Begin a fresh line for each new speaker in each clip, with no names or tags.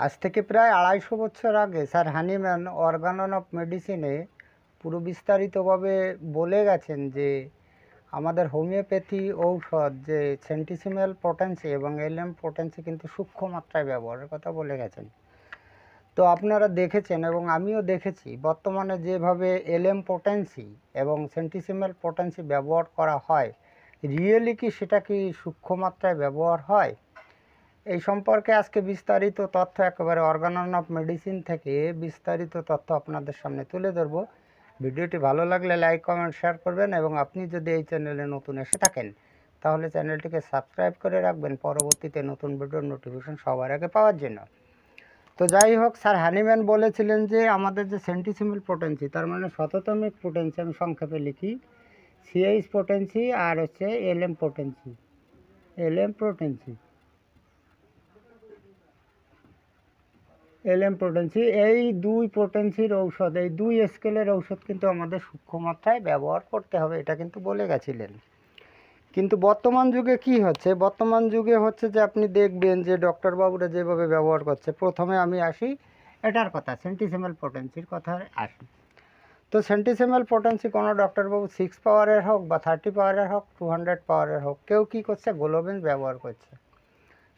আজ থেকে প্রায় ২৫০ বছর আগে স্যার হানিম্যান অর্গানন অফ মেডিসিনে পুরো বিস্তারিতভাবে বলে গেছেন যে আমাদের হোমিওপ্যাথি ঔষধ যে সেন্টিসিমেল পটেন্সি এবং এলএম পটেন্সি কিন্তু সূক্ষ্ম মাত্রায় ব্যবহারের কথা বলে গেছেন। তো আপনারা দেখেছেন এবং আমিও দেখেছি বর্তমানে যেভাবে এলএম পটেন্সি এবং সেন্টিসিমেল পটেন্সি ব্যবহার করা হয়, রিয়েলি কি সেটা কি সূক্ষ্ম মাত্রায় ব্যবহার হয়? এই সম্পর্কে আজকে বিস্তারিত তথ্য একেবারে অর্গানন অফ মেডিসিন থেকে বিস্তারিত তথ্য আপনাদের সামনে তুলে ধরব। ভিডিওটি ভালো লাগলে লাইক কমেন্ট শেয়ার করবেন এবং আপনি যদি এই চ্যানেলে নতুন এসে থাকেন তাহলে চ্যানেলটিকে সাবস্ক্রাইব করে রাখবেন পরবর্তীতে নতুন ভিডিওর নোটিফিকেশন সবার আগে পাওয়ার জন্য। তো যাই হোক, স্যার হানিম্যান বলেছিলেন যে আমাদের যে সেন্টিসিমেল পটেন্সি, তার মানে শততমিক পটেন্সি, আমি সংক্ষেপে লিখি সিএইচ পটেন্সি আর হচ্ছে এলএম পটেন্সি, এলএম পটেন্সি, এই দুই পটেন্সির ঔষধ, এই দুই স্কেলের ঔষধ কিন্তু আমাদের সূক্ষ্ম মাত্রায় ব্যবহার করতে হবে, এটা কিন্তু বলে গেছিলেন। কিন্তু বর্তমান যুগে কি হচ্ছে, বর্তমান যুগে হচ্ছে যে আপনি দেখবেন যে ডক্টরবাবুরা যেভাবে ব্যবহার করছে। প্রথমে আমি আসি এটার কথা, সেন্টিসিমেল পটেন্সির কথা আসি। তো সেন্টিসিমেল পটেন্সি কোনো ডক্টরবাবু 6 পাওয়ারের হোক বা 30 পাওয়ারের হোক, 200 পাওয়ারের হোক, কেউ কী করছে, গোলোবেন্স ব্যবহার করছে।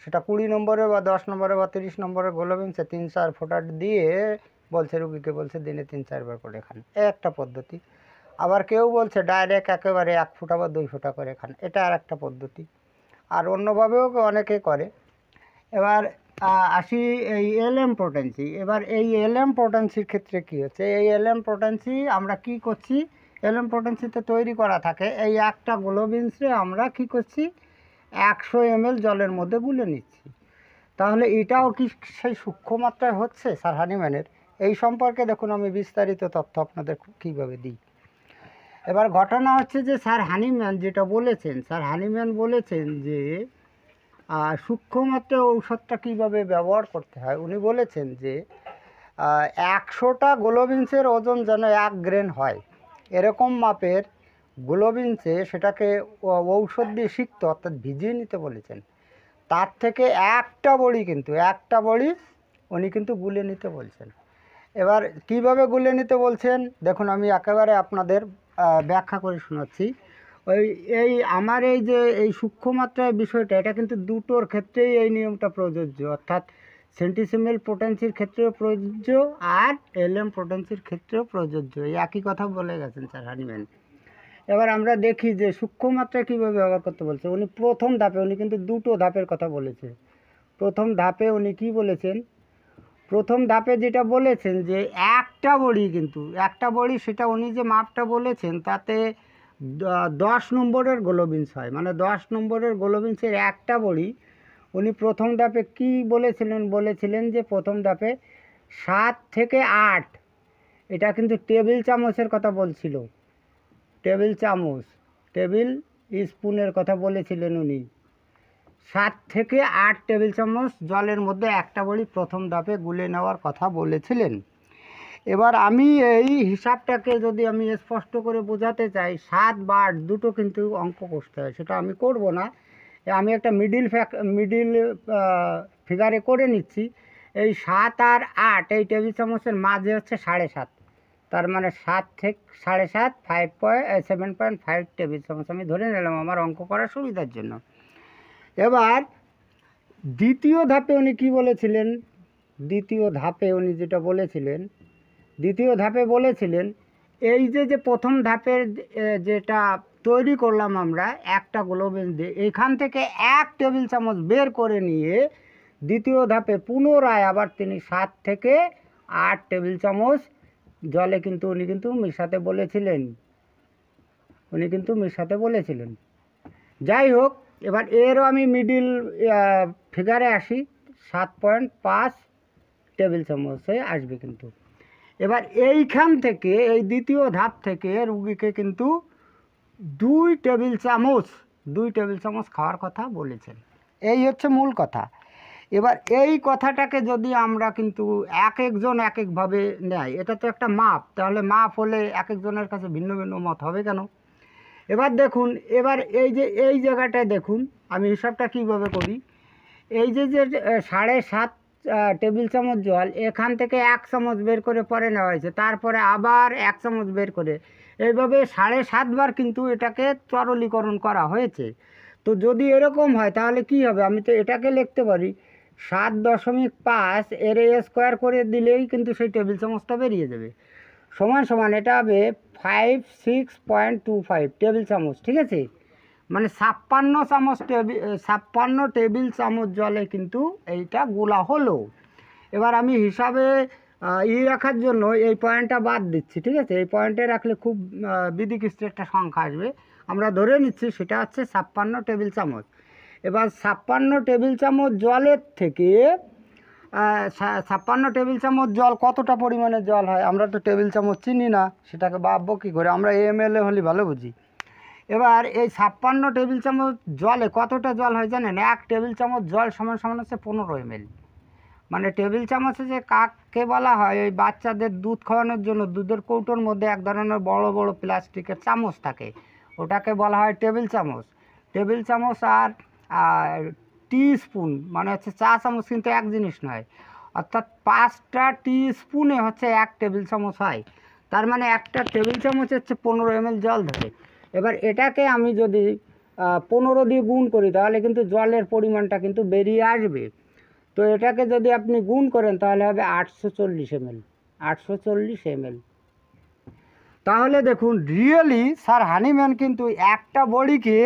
সেটা 20 নম্বরে বা 10 নম্বরে বা 30 নম্বরে গোলোবেন্সে 3-4 ফোঁটা দিয়ে বলছে, রুগীকে বলছে দিনে 3-4 বার করে খান, একটা পদ্ধতি। আবার কেউ বলছে ডাইরেক্ট একেবারে 1 ফোঁটা বা 2 ফোঁটা করে খান, এটা আর একটা পদ্ধতি। আর অন্যভাবেও অনেকে করে। এবার আসি এই এলএম পটেন্সি। এবার এই এলএম পটেন্সির ক্ষেত্রে কী হচ্ছে, এই এলএম পটেন্সি আমরা কি করছি, এলএম পটেন্সিতে তৈরি করা থাকে এই একটা গ্লোবিন্সে আমরা কি করছি, 100 ml জলের মধ্যে গুলে নিচ্ছি। তাহলে এটাও কি সেই সূক্ষ্ম মাত্রায় হচ্ছে স্যার হানিম্যানের? এই সম্পর্কে দেখুন আমি বিস্তারিত তথ্য আপনাদের কীভাবে দিই। এবার ঘটনা হচ্ছে যে স্যার হানিম্যান যেটা বলেছেন, স্যার হানিম্যান বলেছেন যে সূক্ষ্ম মাত্রায় ঔষধটা কীভাবে ব্যবহার করতে হয়। উনি বলেছেন যে 100টা গ্লোবিন্সের ওজন যেন 1 গ্রেন হয়, এরকম মাপের গ্লোবিন্সে সেটাকে ঔষধ দিয়ে সিক্ত অর্থাৎ ভিজিয়ে নিতে বলেছেন। তার থেকে একটা বড়ি, কিন্তু একটা বড়ি উনি কিন্তু গুলে নিতে বলছেন। এবার কিভাবে গুলে নিতে বলছেন দেখুন, আমি একেবারে আপনাদের ব্যাখ্যা করে শোনাচ্ছি। এই আমার এই যে এই সূক্ষ্মমাত্রার বিষয়টা, এটা কিন্তু দুটোর ক্ষেত্রেই এই নিয়মটা প্রযোজ্য, অর্থাৎ সেন্টিসিমেল পটেন্সির ক্ষেত্রেও প্রযোজ্য আর এলএম পটেন্সির ক্ষেত্রেও প্রযোজ্য, এই একই কথা বলে গেছেন স্যার হানিম্যান। এবার আমরা দেখি যে সূক্ষ্মমাত্রা কীভাবে ব্যবহার করতে বলছে। উনি প্রথম ধাপে, উনি কিন্তু দুটো ধাপের কথা বলেছে। প্রথম ধাপে উনি কি বলেছেন, প্রথম ধাপে যেটা বলেছেন যে একটা বড়ি, কিন্তু একটা বড়ি সেটা উনি যে মাপটা বলেছেন তাতে 10 নম্বরের গ্লোবিন্স হয়, মানে 10 নম্বরের গ্লোবিন্সের একটা বড়ি। উনি প্রথম ধাপে কি বলেছিলেন, বলেছিলেন যে প্রথম ধাপে 7 থেকে 8, এটা কিন্তু টেবিল চামচের কথা বলছিল, টেবিল চামচ, টেবিল স্পুনের কথা বলেছিলেন উনি। 7 থেকে 8 টেবিল চামচ জলের মধ্যে একটা বড়ি প্রথম ধাপে গুলে নেওয়ার কথা বলেছিলেন। এবার আমি এই হিসাবটাকে যদি আমি স্পষ্ট করে বোঝাতে চাই, 7 বা 8 দুটো কিন্তু অঙ্ক করতে হয়, সেটা আমি করব না। আমি একটা মিডিল ফিগারে করে নিচ্ছি। এই 7 আর 8 এই টেবিল চামচের মাঝে হচ্ছে 7.5, তার মানে 7 থেকে 7.5, 7.5 টেবিল চামচ আমি ধরে নিলাম আমার অঙ্ক করার সুবিধার জন্য। এবার দ্বিতীয় ধাপে উনি কি বলেছিলেন, দ্বিতীয় ধাপে উনি যেটা বলেছিলেন, দ্বিতীয় ধাপে বলেছিলেন এই যে প্রথম ধাপের যেটা তৈরি করলাম আমরা একটা গ্লোবিন্স দিয়ে, এখান থেকে 1 টেবিল চামচ বের করে নিয়ে দ্বিতীয় ধাপে পুনরায় আবার তিনি 7 থেকে 8 টেবিল চামচ জলে কিন্তু উনি কিন্তু মেশাতে বলেছিলেন, উনি কিন্তু মেশাতে বলেছিলেন। যাই হোক, এবার এরও আমি মিডিল ফিগারে আসি, 7.5 টেবিল চামচে আসবে কিন্তু। এবার এইখান থেকে এই দ্বিতীয় ধাপ থেকে রুগীকে কিন্তু 2 টেবিল চামচ খাওয়ার কথা বলেছেন, এই হচ্ছে মূল কথা। এবার এই কথাটাকে যদি আমরা কিন্তু এক একজন এক একভাবে নেয়, এটা তো একটা মাপ, তাহলে মাপ হলে এক একজনের কাছে ভিন্ন ভিন্ন মত হবে কেন। এবার দেখুন, এবার এই জায়গাটায় দেখুন আমি হিসাবটা কীভাবে করি। এই যে 7.5 টেবিল চামচ জল এখান থেকে 1 চামচ বের করে পরে নেওয়া হয়েছে, তারপরে আবার 1 চামচ বের করে, এইভাবে 7.5 বার কিন্তু এটাকে তরলীকরণ করা হয়েছে। তো যদি এরকম হয় তাহলে কি হবে, আমি তো এটাকে লিখতে পারি 7.5 এর স্কোয়ার করে দিলেই কিন্তু সেই টেবিল চামচটা বেরিয়ে যাবে, সমান সমান এটা হবে 56.25 টেবিল চামচ। ঠিক আছে, মানে 56 টেবিল চামচ জলে কিন্তু এইটা গোলা হলো। এবার আমি হিসাবে রাখার জন্য এই পয়েন্টটা বাদ দিচ্ছি। ঠিক আছে, এই পয়েন্টে রাখলে খুব বিদিকিস্ত একটা সংখ্যা আসবে, আমরা ধরে নিচ্ছি সেটা হচ্ছে 56 টেবিল চামচ। এবার 56 টেবিল চামচ জলের থেকে 56 টেবিল চামচ জল কতটা পরিমাণে জল হয়, আমরা তো টেবিল চামচ চিনি না, সেটাকে ভাববো কী করে, আমরা এমএলএ হলে ভালো বুঝি। এবার এই 56 টেবিল চামচ জলে কতটা জল হয় জানেন, 1 টেবিল চামচ জল সমান সমান হচ্ছে 15 ml। মানে টেবিল চামচে যে কাকে বলা হয়, ওই বাচ্চাদের দুধ খাওয়ানোর জন্য দুধের কৌটোর মধ্যে এক ধরনের বড় বড় প্লাস্টিকের চামচ থাকে, ওটাকে বলা হয় টেবিল চামচ। টেবিল চামচ আর টি স্পুন মানে হচ্ছে চা চামচ কিন্তু এক জিনিস নয়, অর্থাৎ 5টা টি স্পুনে হচ্ছে 1 টেবিল চামচ হয়, তার মানে একটা টেবিল চামচ হচ্ছে 15 ml জল ধরে। এবার এটাকে আমি যদি 15 দিয়ে গুণ করি তাহলে কিন্তু জলের পরিমাণটা কিন্তু বেরিয়ে আসবে। তো এটাকে যদি আপনি গুণ করেন তাহলে হবে 840 ml, 840 ml। তাহলে দেখুন রিয়েলি স্যার হানিম্যান কিন্তু একটা বড়িকে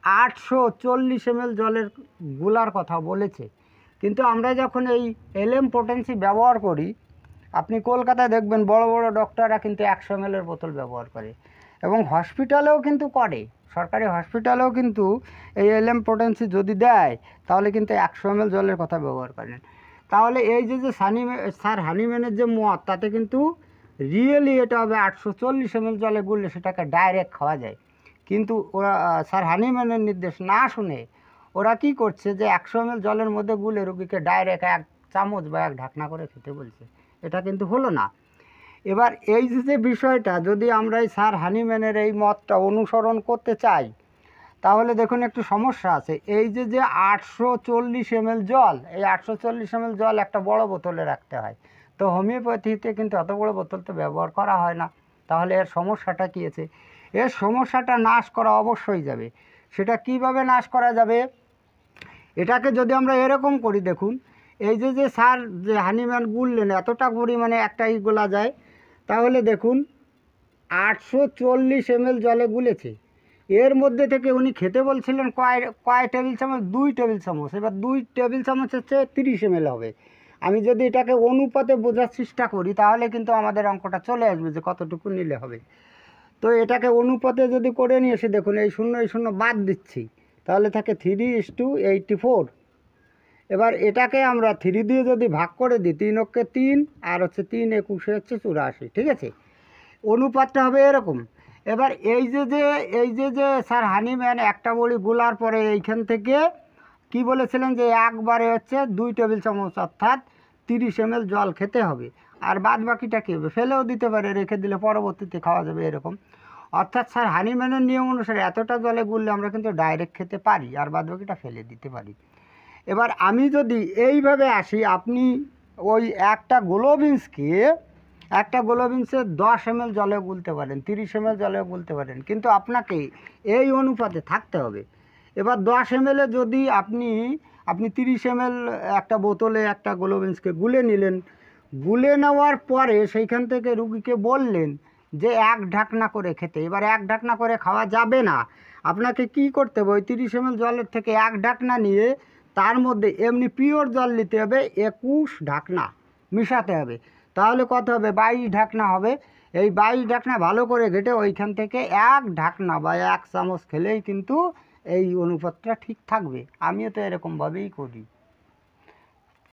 840 ml জলের গুলার কথা বলেছে। কিন্তু আমরা যখন এই এলএম পটেন্সি ব্যবহার করি, আপনি কলকাতায় দেখবেন বড় বড় ডক্টররা কিন্তু 100 ml এর বোতল ব্যবহার করে, এবং হসপিটালেও কিন্তু করে, সরকারি হসপিটালেও কিন্তু এই এলএম পটেন্সি যদি দেয় তাহলে কিন্তু 100 ml জলের কথা ব্যবহার করেন। তাহলে এই যে স্যার হানিম্যানের যে মত, তাতে কিন্তু রিয়েলি এটা হবে 840 ml জলে গুললে সেটাকে ডাইরেক্ট খাওয়া যায়। কিন্তু ওরা স্যার হানিম্যানের নির্দেশ না শুনে ওরা কি করছে যে 100 ml জলের মধ্যে গুলে রুগীকে ডাইরেক্ট 1 চামচ বা 1 ঢাকনা করে খেতে বলছে, এটা কিন্তু হলো না। এবার এই যে বিষয়টা যদি আমরা এই স্যার হানিম্যানের এই মতটা অনুসরণ করতে চাই তাহলে দেখুন একটু সমস্যা আছে। এই যে 840 ml জল, এই 840 ml জল একটা বড় বোতলে রাখতে হয়, তো হোমিওপ্যাথিতে কিন্তু অত বড় বোতল তো ব্যবহার করা হয় না। তাহলে এর সমস্যাটা কী আছে, এর সমস্যাটা নাশ করা অবশ্যই যাবে। সেটা কিভাবে নাশ করা যাবে, এটাকে যদি আমরা এরকম করি, দেখুন এই যে স্যার যে হানিম্যান গুললেন এতটা পরিমাণে একটাই গোলা যায়, তাহলে দেখুন 840 ml জলে গুলেছে, এর মধ্যে থেকে উনি খেতে বলছিলেন কয় টেবিল চামচ, 2 টেবিল চামচ। এবার 2 টেবিল চামচ হচ্ছে 30 ml হবে। আমি যদি এটাকে অনুপাতে বোঝার চেষ্টা করি তাহলে কিন্তু আমাদের অঙ্কটা চলে আসবে যে কতটুকু নিলে হবে। তো এটাকে অনুপাতে যদি করে নিয়ে এসে দেখুন এই শূন্য বাদ দিচ্ছি, তাহলে থাকে 3:84। এবার এটাকে আমরা 3 দিয়ে যদি ভাগ করে দিই, 3 অক্ষে 3 আর হচ্ছে 3 একুশে হচ্ছে 84। ঠিক আছে, অনুপাতটা হবে এরকম। এবার এই যে স্যার হানিম্যান একটা বড়ি গোলার পরে এইখান থেকে কি বলেছিলেন যে একবারে হচ্ছে 2 টেবিল চামচ অর্থাৎ 30 ml জল খেতে হবে, আর বাদ বাকিটা কী হবে, ফেলেও দিতে পারে, রেখে দিলে পরবর্তীতে খাওয়া যাবে এরকম। অর্থাৎ স্যার হানিম্যানের নিয়ম অনুসারে এতটা জলে গুললে আমরা কিন্তু ডাইরেক্ট খেতে পারি, আর বাদ বাকিটা ফেলে দিতে পারি। এবার আমি যদি এইভাবে আসি, আপনি ওই একটা গ্লোবিন্সে 10 ml জলে গুলতে পারেন, 30 ml জলে গুলতে পারেন, কিন্তু আপনাকে এই অনুপাতে থাকতে হবে। এবার 10 ml যদি আপনি 30 ml একটা বোতলে একটা গ্লোবিন্সকে গুলে নিলেন, গুলে নেওয়ার পরে সেইখান থেকে রুগীকে বললেন যে 1 ঢাকনা করে খেতে। এবার 1 ঢাকনা করে খাওয়া যাবে না, আপনাকে কি করতে হবে, ওই 30 ml জলের থেকে 1 ঢাকনা নিয়ে তার মধ্যে এমনি পিওর জল নিতে হবে, 21 ঢাকনা মিশাতে হবে, তাহলে কত হবে, 22 ঢাকনা হবে। এই 22 ঢাকনা ভালো করে ঘেটে ওইখান থেকে 1 ঢাকনা বা 1 চামচ খেলেই কিন্তু এই অনুপাতটা ঠিক থাকবে। আমিও তো এরকমভাবেই করি।